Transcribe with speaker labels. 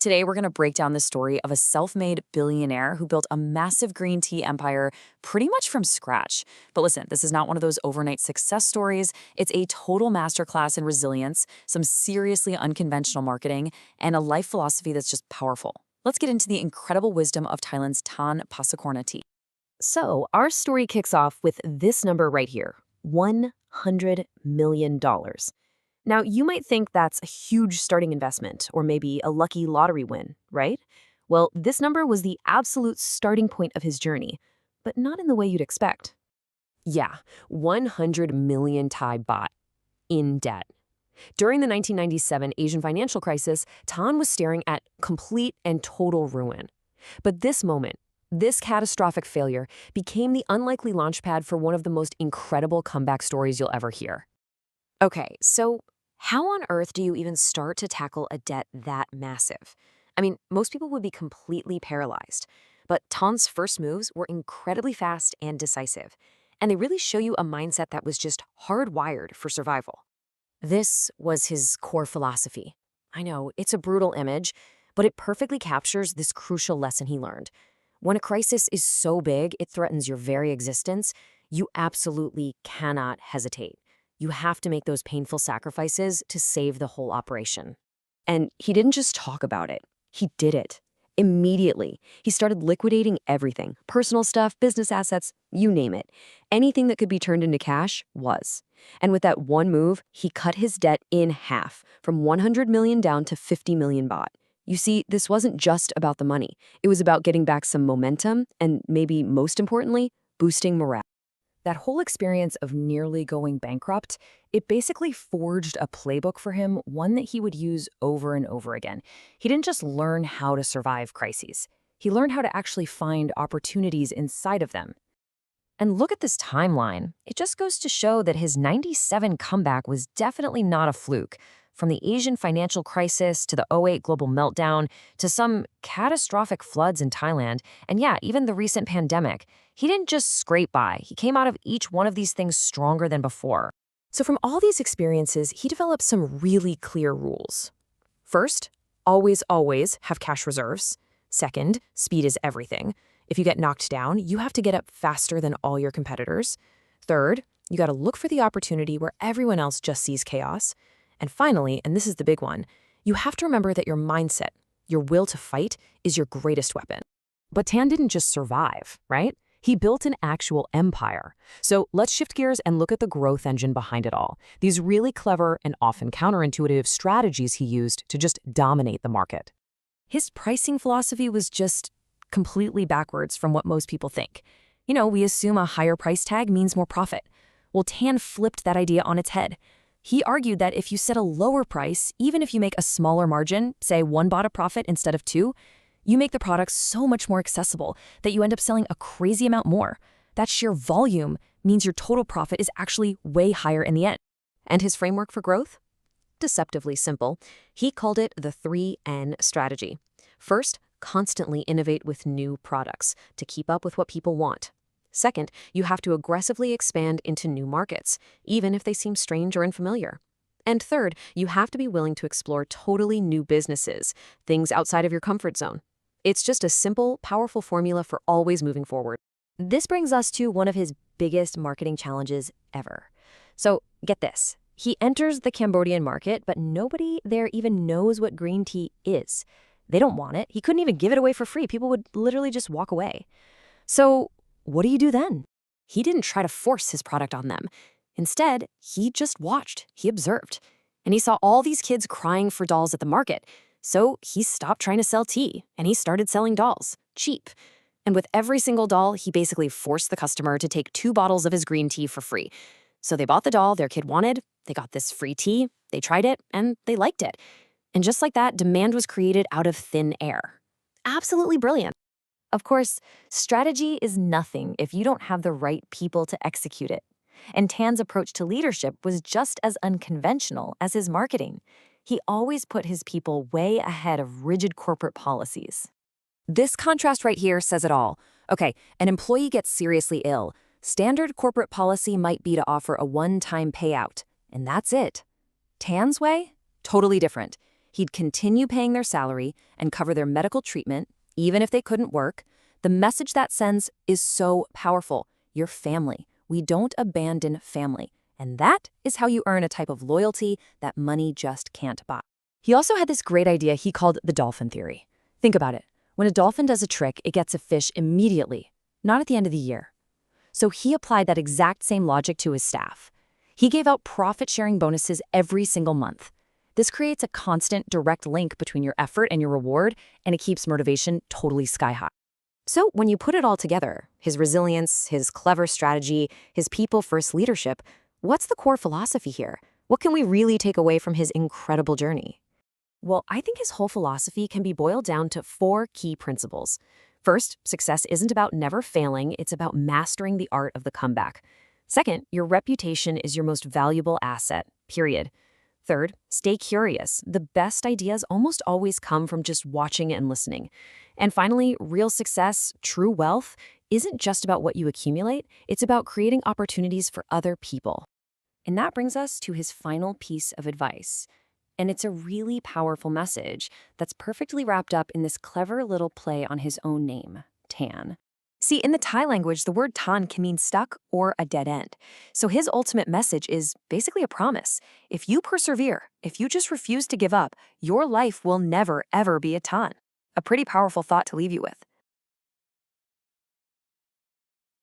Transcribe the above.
Speaker 1: Today, we're going to break down the story of a self-made billionaire who built a massive green tea empire pretty much from scratch. But listen, this is not one of those overnight success stories. It's a total masterclass in resilience, some seriously unconventional marketing, and a life philosophy that's just powerful. Let's get into the incredible wisdom of Thailand's Tan Passakornnatee.
Speaker 2: So, our story kicks off with this number right here, $100 million. Now, you might think that's a huge starting investment or maybe a lucky lottery win, right? Well, this number was the absolute starting point of his journey, but not in the way you'd expect. Yeah, 100 million Thai baht in debt. During the 1997 Asian financial crisis, Tan was staring at complete and total ruin. But this moment, this catastrophic failure, became the unlikely launchpad for one of the most incredible comeback stories you'll ever hear. Okay, so how on earth do you even start to tackle a debt that massive? I mean, most people would be completely paralyzed. But Tan's first moves were incredibly fast and decisive. And they really show you a mindset that was just hardwired for survival. This was his core philosophy. I know, it's a brutal image, but it perfectly captures this crucial lesson he learned. When a crisis is so big it threatens your very existence, you absolutely cannot hesitate. You have to make those painful sacrifices to save the whole operation. And he didn't just talk about it, he did it. Immediately, he started liquidating everything, personal stuff, business assets, you name it. Anything that could be turned into cash was. And with that one move, he cut his debt in half, from 100 million down to 50 million baht. You see, this wasn't just about the money. It was about getting back some momentum and, maybe most importantly, boosting morale. That whole experience of nearly going bankrupt, it basically forged a playbook for him, one that he would use over and over again. He didn't just learn how to survive crises. He learned how to actually find opportunities inside of them. And look at this timeline. It just goes to show that his 97 comeback was definitely not a fluke. From the Asian financial crisis to the '08 global meltdown to some catastrophic floods in Thailand, and yeah, even the recent pandemic, he didn't just scrape by. He came out of each one of these things stronger than before. So from all these experiences, he developed some really clear rules. First, always have cash reserves. Second, speed is everything. If you get knocked down, you have to get up faster than all your competitors. Third, you got to look for the opportunity where everyone else just sees chaos. And finally, and this is the big one, you have to remember that your mindset, your will to fight, is your greatest weapon. But Tan didn't just survive, right? He built an actual empire. So let's shift gears and look at the growth engine behind it all. These really clever and often counterintuitive strategies he used to just dominate the market. His pricing philosophy was just completely backwards from what most people think. You know, we assume a higher price tag means more profit. Well, Tan flipped that idea on its head. He argued that if you set a lower price, even if you make a smaller margin, say 1 baht of profit instead of 2, you make the product so much more accessible that you end up selling a crazy amount more. That sheer volume means your total profit is actually way higher in the end. And his framework for growth? Deceptively simple. He called it the 3N strategy. First, constantly innovate with new products to keep up with what people want. Second, you have to aggressively expand into new markets, even if they seem strange or unfamiliar. And third, you have to be willing to explore totally new businesses, things outside of your comfort zone. It's just a simple, powerful formula for always moving forward. This brings us to one of his biggest marketing challenges ever. So get this. He enters the Cambodian market, but nobody there even knows what green tea is. They don't want it. He couldn't even give it away for free. People would literally just walk away. So what do you do then? He didn't try to force his product on them. Instead, he just watched, he observed. And he saw all these kids crying for dolls at the market. So he stopped trying to sell tea, and he started selling dolls, cheap. And with every single doll, he basically forced the customer to take 2 bottles of his green tea for free. So they bought the doll their kid wanted, they got this free tea, they tried it, and they liked it. And just like that, demand was created out of thin air. Absolutely brilliant. Of course, strategy is nothing if you don't have the right people to execute it. And Tan's approach to leadership was just as unconventional as his marketing. He always put his people way ahead of rigid corporate policies. This contrast right here says it all. Okay, an employee gets seriously ill. Standard corporate policy might be to offer a one-time payout, and that's it. Tan's way? Totally different. He'd continue paying their salary and cover their medical treatment, even if they couldn't work. The message that sends is so powerful. You're family. We don't abandon family. And that is how you earn a type of loyalty that money just can't buy. He also had this great idea he called the dolphin theory. Think about it. When a dolphin does a trick, it gets a fish immediately, not at the end of the year. So he applied that exact same logic to his staff. He gave out profit-sharing bonuses every single month. This creates a constant, direct link between your effort and your reward, and it keeps motivation totally sky high. So when you put it all together, his resilience, his clever strategy, his people-first leadership, what's the core philosophy here? What can we really take away from his incredible journey? Well, I think his whole philosophy can be boiled down to 4 key principles. First, success isn't about never failing, it's about mastering the art of the comeback. Second, your reputation is your most valuable asset, period. Third, stay curious. The best ideas almost always come from just watching and listening. And finally, real success, true wealth, isn't just about what you accumulate, it's about creating opportunities for other people. And that brings us to his final piece of advice. And it's a really powerful message that's perfectly wrapped up in this clever little play on his own name, Tan. See, in the Thai language, the word tan can mean stuck or a dead end. So his ultimate message is basically a promise. If you persevere, if you just refuse to give up, your life will never, ever be a tan. A pretty powerful thought to leave you with.